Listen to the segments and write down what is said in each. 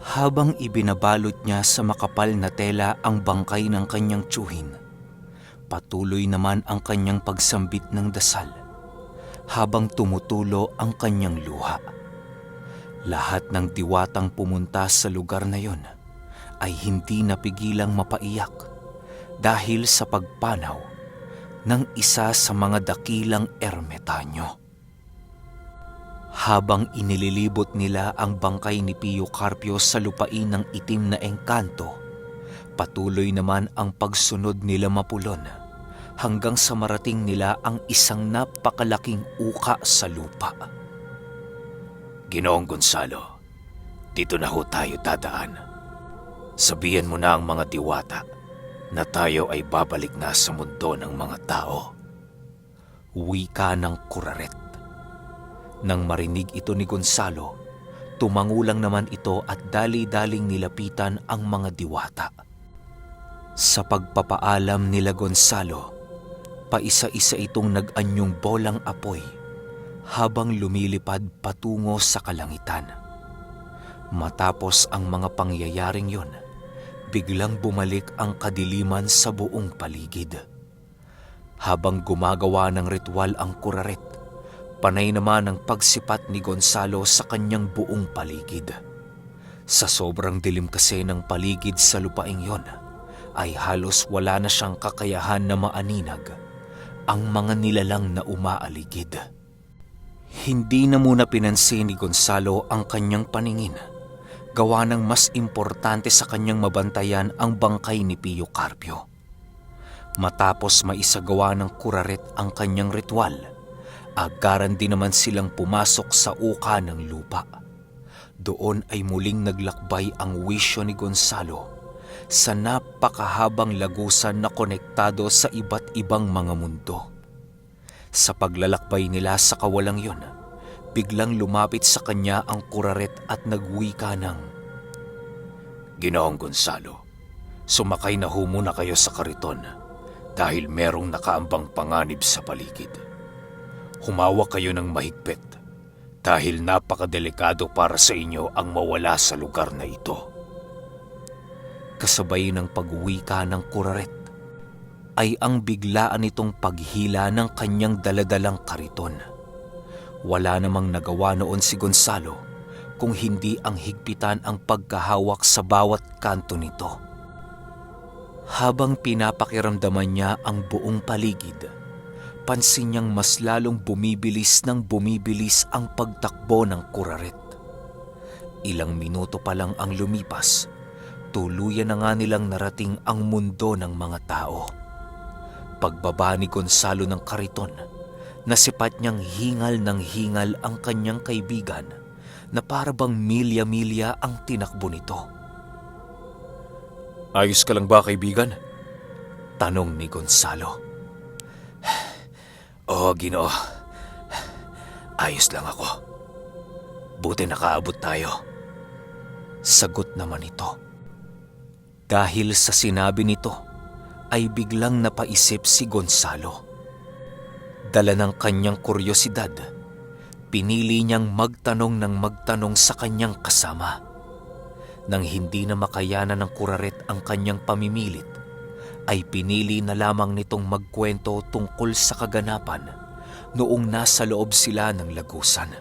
Habang ibinabalot niya sa makapal na tela ang bangkay ng kanyang tiyuhin, patuloy naman ang kanyang pagsambit ng dasal habang tumutulo ang kanyang luha. Lahat ng diwatang pumunta sa lugar na yon ay hindi napigilang mapaiyak dahil sa pagpanaw ng isa sa mga dakilang ermetanyo. Habang inililibot nila ang bangkay ni Pio Carpio sa lupain ng itim na engkanto, patuloy naman ang pagsunod nila mapulon hanggang sa marating nila ang isang napakalaking uka sa lupa. Ginoong Gonzalo, dito na ho tayo dadaan. Sabihan mo na ang mga diwata na tayo ay babalik na sa mundo ng mga tao. Wika ng kuraret. Nang marinig ito ni Gonzalo, tumangulang naman ito at dali-daling nilapitan ang mga diwata. Sa pagpapaalam nila Gonzalo, paisa-isa itong nag-anyong bolang apoy habang lumilipad patungo sa kalangitan. Matapos ang mga pangyayaring yon, biglang bumalik ang kadiliman sa buong paligid. Habang gumagawa ng ritual ang kuraret, panay naman ang pagsipat ni Gonzalo sa kanyang buong paligid. Sa sobrang dilim kasi ng paligid sa lupaing yon, ay halos wala na siyang kakayahan na maaninag ang mga nilalang na umaaligid. Hindi na muna pinansin ni Gonzalo ang kanyang paningin, gawa ng mas importante sa kanyang mabantayan ang bangkay ni Pio Carpio. Matapos maisagawa ng kuraret ang kanyang ritual, agaran din naman silang pumasok sa uka ng lupa. Doon ay muling naglakbay ang wisyo ni Gonzalo sa napakahabang lagusan na konektado sa iba't ibang mga mundo. Sa paglalakbay nila sa kawalang yon, biglang lumapit sa kanya ang kuraret at nagwika ng, Ginoong Gonzalo, sumakay na ho muna kayo sa kariton dahil merong nakaambang panganib sa paligid. Humawak kayo ng mahigpit dahil napakadelikado para sa inyo ang mawala sa lugar na ito. Kasabay ng pagwika ng kuraret ay ang biglaan nitong paghila ng kanyang daladalang kariton. Wala namang nagawa noon si Gonzalo kung hindi ang higpitan ang pagkahawak sa bawat kanto nito. Habang pinapakiramdaman niya ang buong paligid, pansin niyang mas lalong bumibilis ng bumibilis ang pagtakbo ng kuraret. Ilang minuto pa lang ang lumipas, tuluyan na nga nilang narating ang mundo ng mga tao. Pagbaba ni Gonzalo ng kariton, nasipat niyang hingal ng hingal ang kanyang kaibigan na parabang milya-milya ang tinakbo nito. Ayos ka lang ba, kaibigan? Tanong ni Gonzalo. Oo, Ginoo. Ayos lang ako. Buti nakaabot tayo. Sagot naman ito. Dahil sa sinabi nito, ay biglang napaisip si Gonzalo. Dala ng kanyang kuryosidad, pinili niyang magtanong ng magtanong sa kanyang kasama. Nang hindi na makayanan ng kuraret ang kanyang pamimilit, ay pinili na lamang nitong magkwento tungkol sa kaganapan noong nasa loob sila ng lagusan.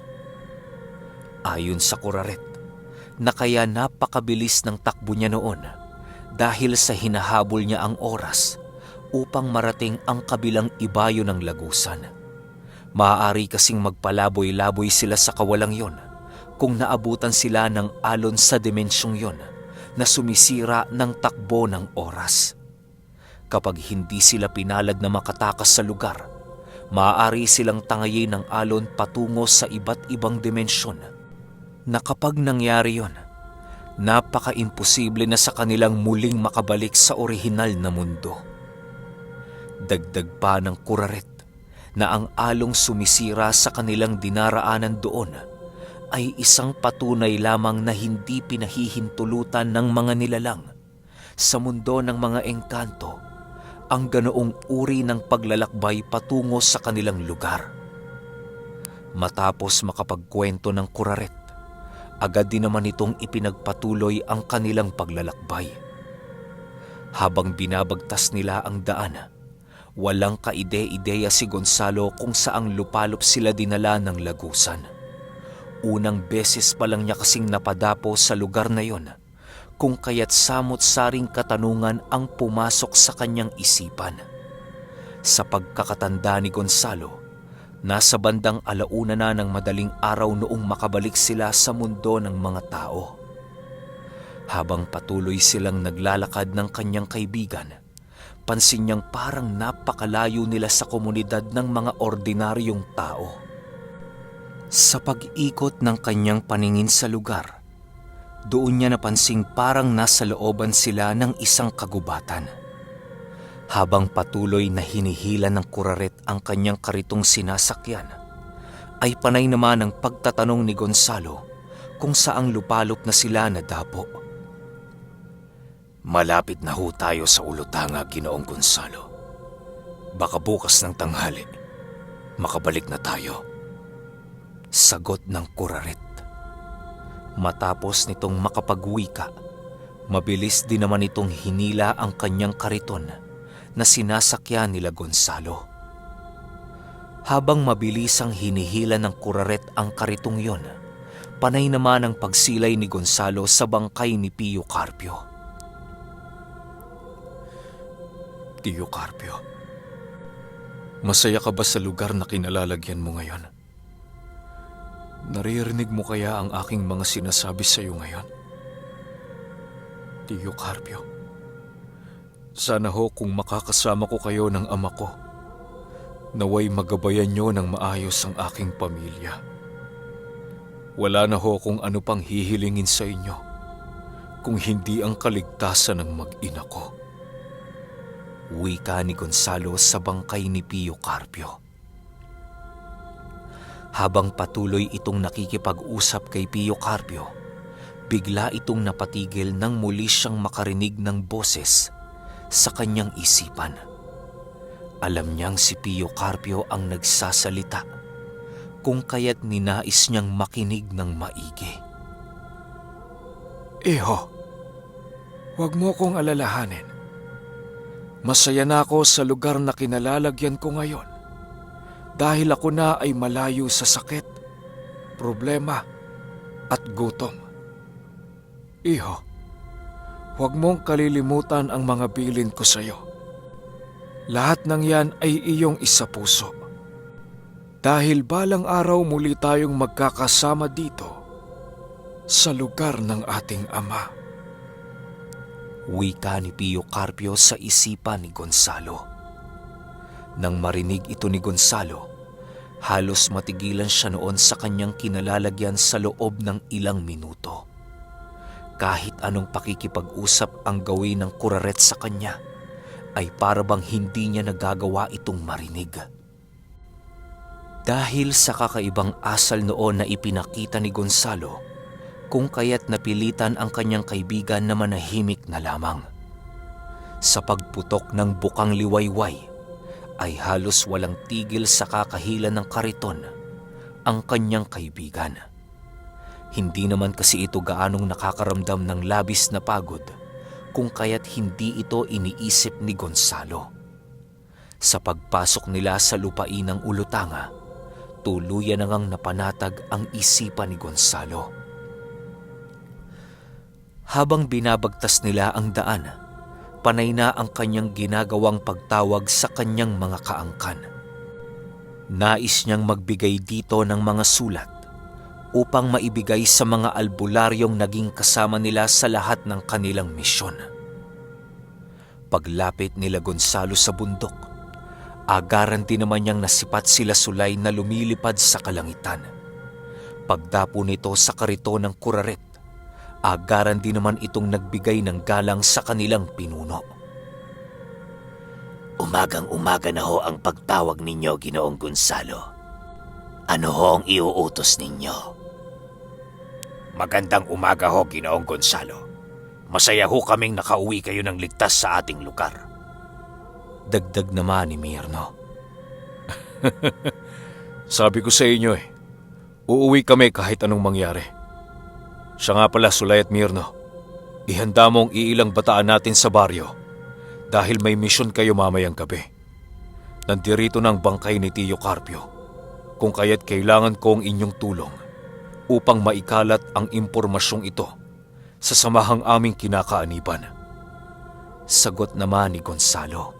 Ayon sa kuraret, na kaya napakabilis ng takbo niya noon dahil sa hinahabol niya ang oras upang marating ang kabilang ibayo ng lagusan. Maaari kasing magpalaboy-laboy sila sa kawalang yon kung naabutan sila ng alon sa dimensyong yon na sumisira ng takbo ng oras. Kapag hindi sila pinalad na makatakas sa lugar, maaari silang tangayin ng alon patungo sa iba't ibang dimensyon na kapag nangyari yon, napaka-imposible na sa kanilang muling makabalik sa orihinal na mundo. Dagdag pa ng kuraret na ang along sumisira sa kanilang dinaraanan doon ay isang patunay lamang na hindi pinahihintulutan ng mga nilalang sa mundo ng mga engkanto ang ganoong uri ng paglalakbay patungo sa kanilang lugar. Matapos makapagkwento ng kuraret, agad din naman itong ipinagpatuloy ang kanilang paglalakbay. Habang binabagtas nila ang daan, walang kaide-ideya si Gonzalo kung saang lupalop sila dinala ng lagusan. Unang beses pa lang niya kasing napadapo sa lugar na yon, kung kaya't samot-saring katanungan ang pumasok sa kanyang isipan. Sa pagkakatanda ni Gonzalo, nasa bandang alauna na ng madaling araw noong makabalik sila sa mundo ng mga tao. Habang patuloy silang naglalakad ng kanyang kaibigan, pansin niyang parang napakalayo nila sa komunidad ng mga ordinaryong tao. Sa pag-ikot ng kanyang paningin sa lugar, doon niya napansing parang nasa looban sila ng isang kagubatan. Habang patuloy na hinihila ng kuraret ang kanyang karitong sinasakyan, ay panay naman ang pagtatanong ni Gonzalo kung saang lupalop na sila nadapo. Malapit na ho tayo sa Ulutanga, Ginoong Gonzalo. Baka bukas ng tanghali, makabalik na tayo. Sagot ng kuraret. Matapos nitong makapagwika, mabilis din naman itong hinila ang kanyang kariton na sinasakyan nila Gonzalo. Habang mabilis ang hinihila ng kuraret ang karitong yon, panay naman ang pagsilay ni Gonzalo sa bangkay ni Pio Carpio. Tio Carpio, masaya ka ba sa lugar na kinalalagyan mo ngayon? Naririnig mo kaya ang aking mga sinasabi sa iyo ngayon? Tio Carpio, sana ho kung makakasama ko kayo ng ama ko, naway magabayan niyo ng maayos ang aking pamilya. Wala na ho kung ano pang hihilingin sa inyo kung hindi ang kaligtasan ng mag-ina ko. Wika ni Gonzalo sa bangkay ni Pio Carpio. Habang patuloy itong nakikipag-usap kay Pio Carpio, bigla itong napatigil nang muli siyang makarinig ng boses sa kanyang isipan. Alam niyang si Pio Carpio ang nagsasalita, kung kaya't ninais niyang makinig ng maigi. Iho, huwag mo kong alalahanin. Masaya na ako sa lugar na kinalalagyan ko ngayon dahil ako na ay malayo sa sakit, problema at gutom. Iho, huwag mong kalilimutan ang mga bilin ko sa iyo. Lahat ng yan ay iyong isapuso. Dahil balang araw muli tayong magkakasama dito sa lugar ng ating ama. Wika ni Pio Carpio sa isipan ni Gonzalo. Nang marinig ito ni Gonzalo, halos matigilan siya noon sa kanyang kinalalagyan sa loob ng ilang minuto. Kahit anong pakikipag-usap ang gawin ng kuraret sa kanya, ay para bang hindi niya nagagawa itong marinig. Dahil sa kakaibang asal noon na ipinakita ni Gonzalo, kung kaya't napilitan ang kanyang kaibigan na manahimik na lamang. Sa pagputok ng bukang liwayway, ay halos walang tigil sa kakahila ng kariton ang kanyang kaibigan. Hindi naman kasi ito gaanong nakakaramdam ng labis na pagod, kung kaya't hindi ito iniisip ni Gonzalo. Sa pagpasok nila sa lupain ng Ulutanga, tuluyan na ngang napanatag ang isipan ni Gonzalo. Habang binabagtas nila ang daan, panay na ang kanyang ginagawang pagtawag sa kanyang mga kaangkan. Nais niyang magbigay dito ng mga sulat upang maibigay sa mga albularyong naging kasama nila sa lahat ng kanilang misyon. Paglapit nila Gonzalo sa bundok, agaran din naman niyang nasipat sila sulay na lumilipad sa kalangitan. Pagdapo nito sa kariton ng kuraret, agaran din naman itong nagbigay ng galang sa kanilang pinuno. Umagang-umaga na ho ang pagtawag ninyo, Ginoong Gonzalo. Ano ho ang iuutos ninyo? Magandang umaga ho, Ginoong Gonzalo. Masaya ho kaming nakauwi kayo ng ligtas sa ating lugar. Dagdag naman ni Mirno. Sabi ko sa inyo uuwi kami kahit anong mangyari. Siya nga pala, Sulay at Mirno. Ihanda mo ang iilang bataan natin sa baryo dahil may misyon kayo mamayang gabi. Nandirito na ang bangkay ni Tio Carpio, kung kaya't kailangan ko ang inyong tulong upang maikalat ang impormasyong ito sa samahang aming kinakaaniban. Sagot naman ni Gonzalo.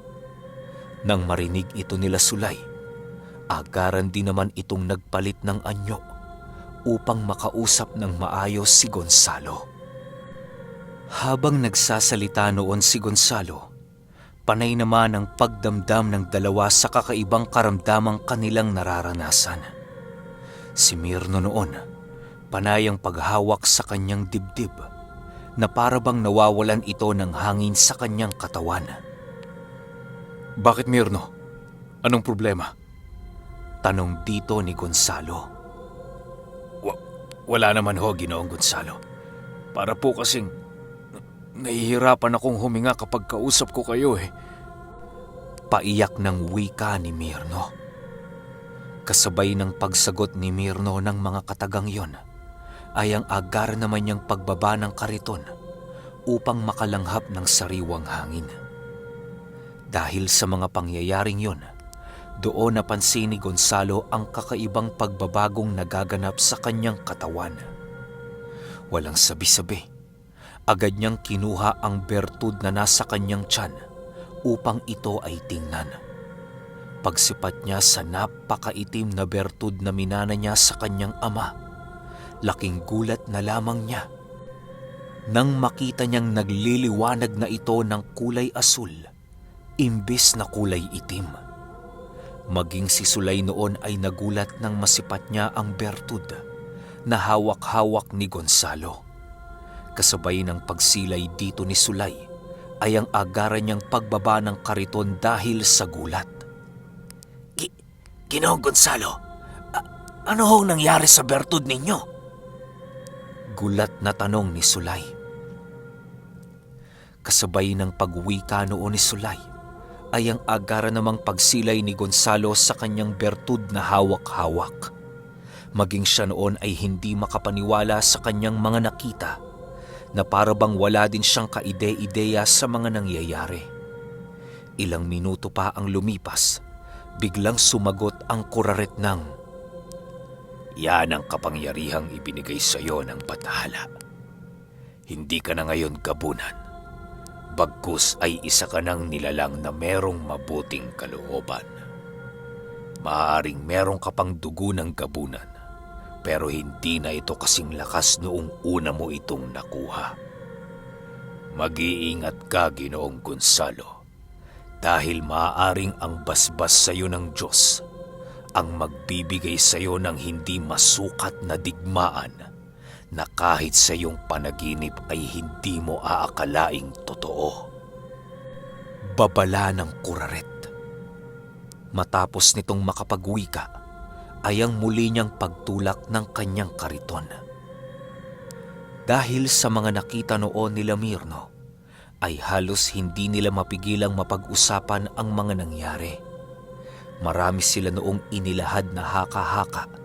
Nang marinig ito nila Sulay, agaran din naman itong nagpalit ng anyo upang makausap ng maayos si Gonzalo. Habang nagsasalita noon si Gonzalo, panay naman ang pagdamdam ng dalawa sa kakaibang karamdamang kanilang nararanasan. Si Mirno noon, panay ang paghawak sa kanyang dibdib na parabang nawawalan ito ng hangin sa kanyang katawan. Bakit, Mirno? Anong problema? Tanong dito ni Gonzalo. Wala naman ho, Ginoong Gonzalo. Para po kasing nahihirapan akong huminga kapag kausap ko kayo eh. Paiyak ng wika ni Mirno. Kasabay ng pagsagot ni Mirno ng mga katagang yon, ay ang agar naman niyang pagbaba ng kariton upang makalanghap ng sariwang hangin. Dahil sa mga pangyayaring yon, doon napansin ni Gonzalo ang kakaibang pagbabagong nagaganap sa kanyang katawan. Walang sabi-sabi, agad niyang kinuha ang bertud na nasa kanyang tiyan upang ito ay tingnan. Pagsipat niya sa napakaitim na bertud na minana niya sa kanyang ama, laking gulat na lamang niya nang makita niyang nagliliwanag na ito ng kulay asul imbis na kulay itim. Maging si Sulay noon ay nagulat nang masipat niya ang bertud na hawak-hawak ni Gonzalo. Kasabay ng pagsilay dito ni Sulay ay ang agaran niyang pagbaba ng kariton dahil sa gulat. Ginoong Gonzalo, ano hong nangyari sa bertud ninyo? Gulat na tanong ni Sulay. Kasabay ng pagwika noon ni Sulay ay ang agara namang pagsilay ni Gonzalo sa kanyang bertud na hawak-hawak. Maging siya noon ay hindi makapaniwala sa kanyang mga nakita na parabang wala din siyang kaide-ideya sa mga nangyayari. Ilang minuto pa ang lumipas, biglang sumagot ang kuraret ng, Yan ang kapangyarihang ibinigay sa iyo ng Bathala. Hindi ka na ngayon gabunan. Bagkus ay isa ka ng nilalang na merong mabuting kalooban. Maaaring merong ka pang dugo ng gabunan, pero hindi na ito kasing lakas noong una mo itong nakuha. Mag-iingat ka, Ginoong Gonzalo, dahil maaaring ang basbas sa iyo ng Diyos ang magbibigay sa iyo ng hindi masukat na digmaan na kahit sa iyong panaginip ay hindi mo aakalaing totoo. babala ng kuraret. Matapos nitong makapagwika, ay ang muli niyang pagtulak ng kanyang kariton. Dahil sa mga nakita noon nila Mirno, ay halos hindi nila mapigilang mapag-usapan ang mga nangyari. Marami sila noong inilahad na haka-haka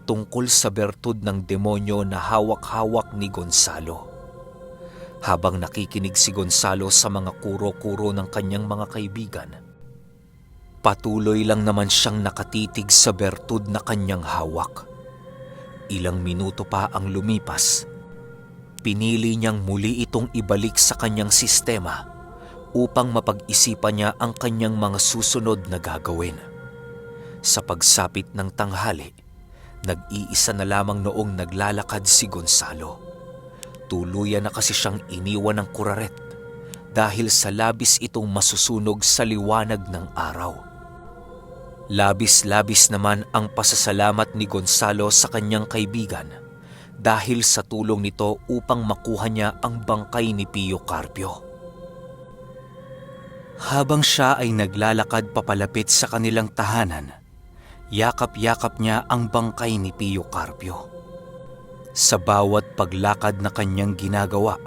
tungkol sa bertud ng demonyo na hawak-hawak ni Gonzalo. Habang nakikinig si Gonzalo sa mga kuro-kuro ng kanyang mga kaibigan, patuloy lang naman siyang nakatitig sa bertud na kanyang hawak. Ilang minuto pa ang lumipas, pinili niyang muli itong ibalik sa kanyang sistema upang mapag-isipan niya ang kanyang mga susunod na gagawin. Sa pagsapit ng tanghali, nag-iisa na lamang noong naglalakad si Gonzalo. Tuluyan na kasi siyang iniwan ng kuraret dahil sa labis itong masusunog sa liwanag ng araw. Labis-labis naman ang pasasalamat ni Gonzalo sa kanyang kaibigan dahil sa tulong nito upang makuha niya ang bangkay ni Pio Carpio. Habang siya ay naglalakad papalapit sa kanilang tahanan, yakap-yakap niya ang bangkay ni Pio Carpio. Sa bawat paglakad na kanyang ginagawa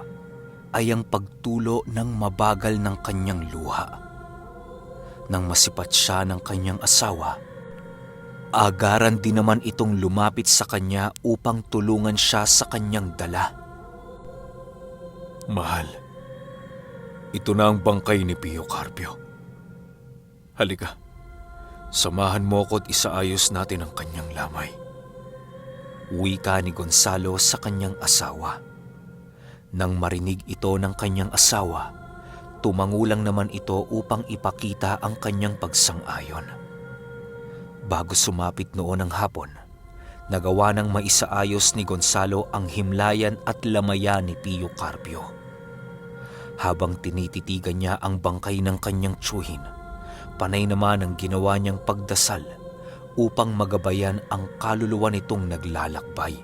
ay ang pagtulo ng mabagal ng kanyang luha. Nang masipat siya ng kanyang asawa, agaran din naman itong lumapit sa kanya upang tulungan siya sa kanyang dala. Mahal, ito na ang bangkay ni Pio Carpio. Halika, samahan mo ko't isaayos natin ang kanyang lamay. Wika ni Gonzalo sa kanyang asawa. Nang marinig ito ng kanyang asawa, tumangulang naman ito upang ipakita ang kanyang pagsang-ayon. Bago sumapit noon ang hapon, nagawa ng maisaayos ni Gonzalo ang himlayan at lamayan ni Pio Carpio. Habang tinititigan niya ang bangkay ng kanyang tiyuhin, panay naman ang ginawa niyang pagdasal upang magabayan ang kaluluwa nitong naglalakbay.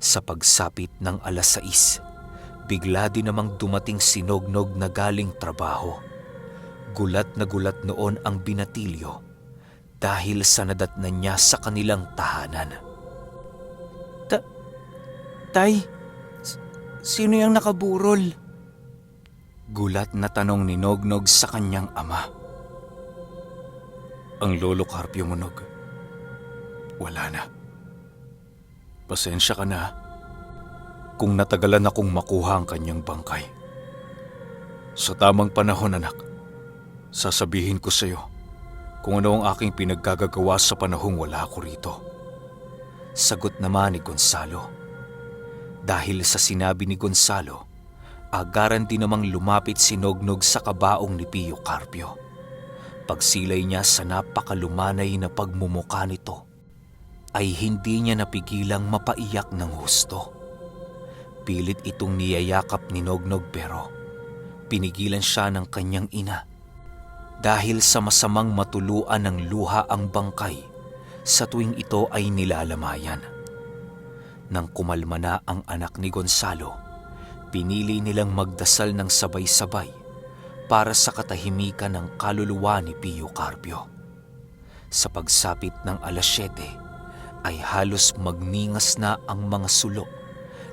Sa pagsapit ng 6:00, bigla din namang dumating si Nognog na galing trabaho. Gulat na gulat noon ang binatilyo dahil sa nadatnan niya sa kanilang tahanan. Tay, sino yung nakaburol? Gulat na tanong ni Nognog sa kanyang ama. Ang lolo Carpio mo, Nog. Wala na. Pasensya ka na kung natagalan akong makuha ang kanyang bangkay. Sa tamang panahon, anak, sasabihin ko sa iyo kung ano ang aking pinaggagawa sa panahong wala ako rito. Sagot naman ni Gonzalo. Dahil sa sinabi ni Gonzalo, agaran din namang lumapit si Nognog sa kabaong ni Pio Carpio. Pagsilay niya sa napakalumanay na pagmumuka nito, ay hindi niya napigilang mapaiyak ng husto. Pilit itong niyayakap ni Nognog pero pinigilan siya ng kanyang ina dahil sa masamang matuluan ng luha ang bangkay sa tuwing ito ay nilalamayan. Nang kumalma na ang anak ni Gonzalo, pinili nilang magdasal ng sabay-sabay para sa katahimikan ng kaluluwa ni Pio Carpio. Sa pagsapit ng 7:00 ay halos magningas na ang mga sulok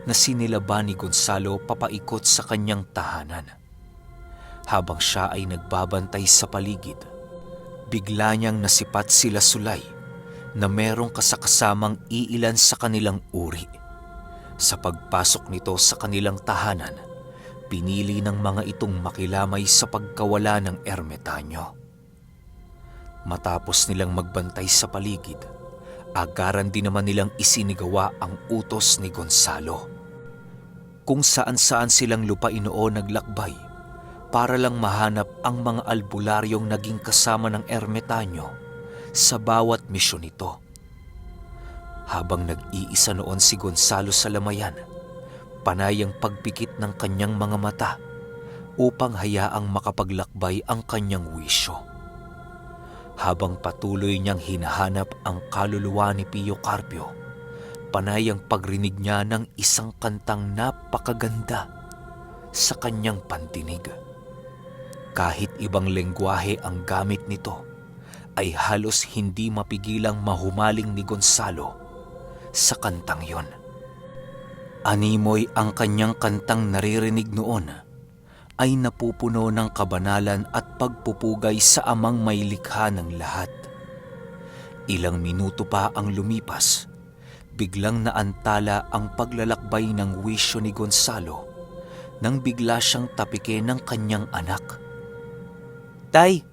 na sinilaban ni Gonzalo papaikot sa kanyang tahanan. Habang siya ay nagbabantay sa paligid, bigla niyang nasipat sila Sulay na merong kasakasamang iilan sa kanilang uri. Sa pagpasok nito sa kanilang tahanan, pinili ng mga itong makilamay sa pagkawala ng ermitanyo. Matapos nilang magbantay sa paligid, agaran din naman nilang isinigawa ang utos ni Gonzalo. Kung saan-saan silang lupain noon naglakbay para lang mahanap ang mga albularyong naging kasama ng ermitanyo sa bawat misyon nito. Habang nag-iisa noon si Gonzalo sa lamayan, panay ang pagpikit ng kanyang mga mata upang hayaang makapaglakbay ang kanyang wisyo. Habang patuloy niyang hinahanap ang kaluluwa ni Pio Carpio, panay ang pagrinig niya ng isang kantang napakaganda sa kanyang pandinig. Kahit ibang lengguwahe ang gamit nito, ay halos hindi mapigilang mahumaling ni Gonzalo sa kantang yon. Animoy ang kanyang kantang naririnig noon ay napupuno ng kabanalan at pagpupugay sa amang may likha ng lahat. Ilang minuto pa ang lumipas, biglang naantala ang paglalakbay ng wisyo ni Gonzalo nang bigla siyang tapikin ng kanyang anak. Tay,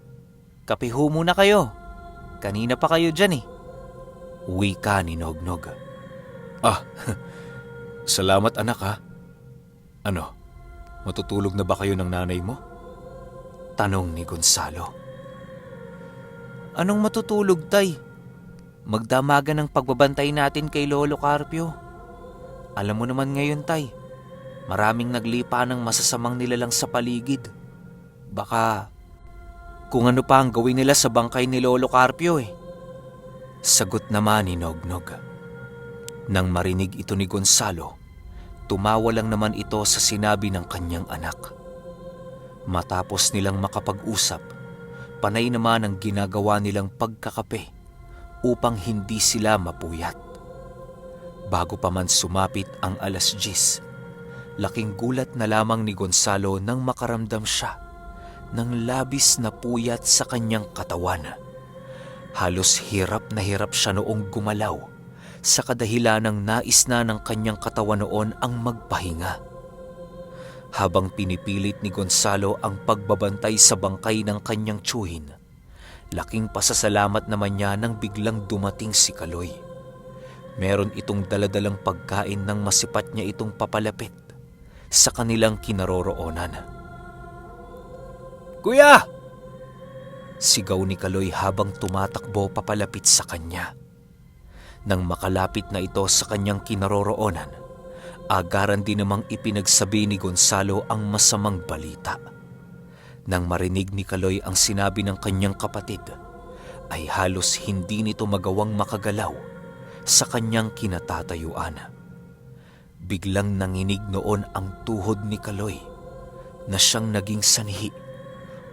kape ho muna kayo. Kanina pa kayo dyan eh. Wika ni Nognog. Salamat anak ha. Ano, matutulog na ba kayo ng nanay mo? Tanong ni Gonzalo. Anong matutulog, Tay? Magdamagan ng pagbabantay natin kay Lolo Carpio. Alam mo naman ngayon, Tay, maraming naglipa ng masasamang nilalang sa paligid. Baka kung ano pa ang gawin nila sa bangkay ni Lolo Carpio eh. Sagot naman ni Nognog. Nang marinig ito ni Gonzalo, tumawa lang naman ito sa sinabi ng kanyang anak. Matapos nilang makapag-usap, panay naman ang ginagawa nilang pagkakape upang hindi sila mapuyat. Bago pa man sumapit ang 10:00, laking gulat na lamang ni Gonzalo nang makaramdam siya ng labis na puyat sa kanyang katawan. Halos hirap na hirap siya noong gumalaw sa kadahilanang nais na ng kanyang katawan noon ang magpahinga. Habang pinipilit ni Gonzalo ang pagbabantay sa bangkay ng kanyang tiyuhin, laking pasasalamat naman niya nang biglang dumating si Kaloy. Meron itong daladalang pagkain nang masipat niya itong papalapit sa kanilang kinaroroonan. Kuya! Sigaw ni Kaloy habang tumatakbo papalapit sa kanya. Nang makalapit na ito sa kanyang kinaroroonan, agaran din namang ipinagsabi ni Gonzalo ang masamang balita. Nang marinig ni Kaloy ang sinabi ng kanyang kapatid, ay halos hindi nito magawang makagalaw sa kanyang kinatatayuan. Biglang nanginig noon ang tuhod ni Kaloy na siyang naging sanhi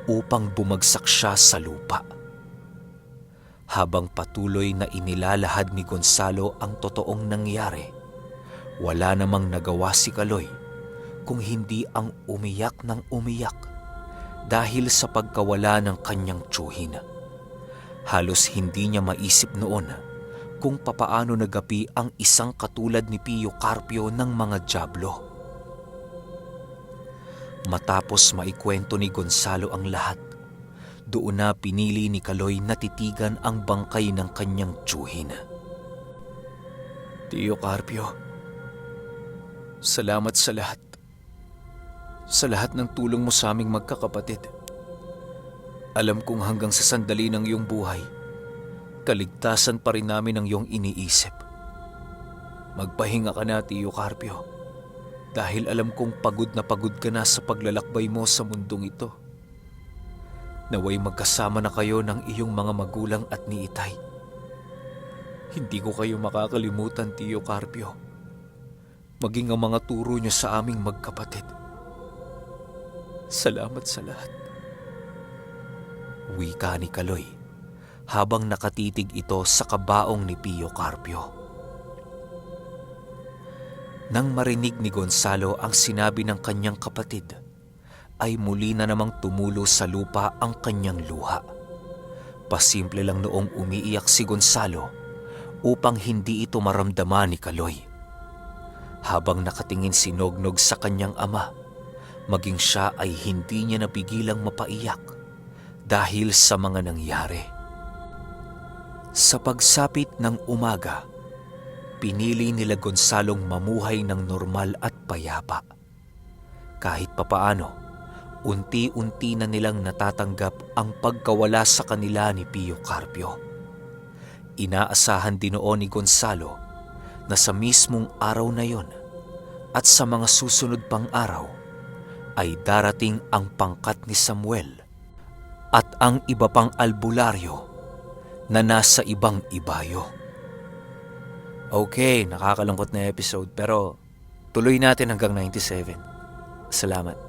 upang bumagsak siya sa lupa. Habang patuloy na inilalahad ni Gonzalo ang totoong nangyari, wala namang nagawa si Kaloy kung hindi ang umiyak ng umiyak dahil sa pagkawala ng kanyang tiyuhin. Halos hindi niya maisip noon kung papaano nagapi ang isang katulad ni Pio Carpio ng mga dyablo. Matapos maikwento ni Gonzalo ang lahat, doon na pinili ni Kaloy na titigan ang bangkay ng kanyang tiyuhin. Tio Carpio, salamat sa lahat. Sa lahat ng tulong mo sa aming magkakapatid. Alam kong hanggang sa sandali ng iyong buhay, kaligtasan pa rin namin ang iyong iniisip. Magpahinga ka na, Tio Carpio, dahil alam kong pagod ka na sa paglalakbay mo sa mundong ito. Naway magkasama na kayo ng iyong mga magulang at ni Itay. Hindi ko kayo makakalimutan, Tio Carpio. Maging ang mga turo niyo sa aming magkapatid. Salamat sa lahat. Wika ni Kaloy habang nakatitig ito sa kabaong ni Pio Carpio. Nang marinig ni Gonzalo ang sinabi ng kanyang kapatid, ay muli na namang tumulo sa lupa ang kanyang luha. Pasimple lang noong umiiyak si Gonzalo upang hindi ito maramdaman ni Kaloy. Habang nakatingin si Nognog sa kanyang ama, maging siya ay hindi niya napigilang mapaiyak dahil sa mga nangyari. Sa pagsapit ng umaga, pinili nila Gonzalong mamuhay ng normal at payapa. Kahit papaano, unti-unti na nilang natatanggap ang pagkawala sa kanila ni Pio Carpio. Inaasahan din noon ni Gonzalo na sa mismong araw na yon at sa mga susunod pang araw ay darating ang pangkat ni Samuel at ang iba pang albularyo na nasa ibang ibayo. Okay, nakakalungkot na episode pero tuloy natin hanggang 97. Salamat.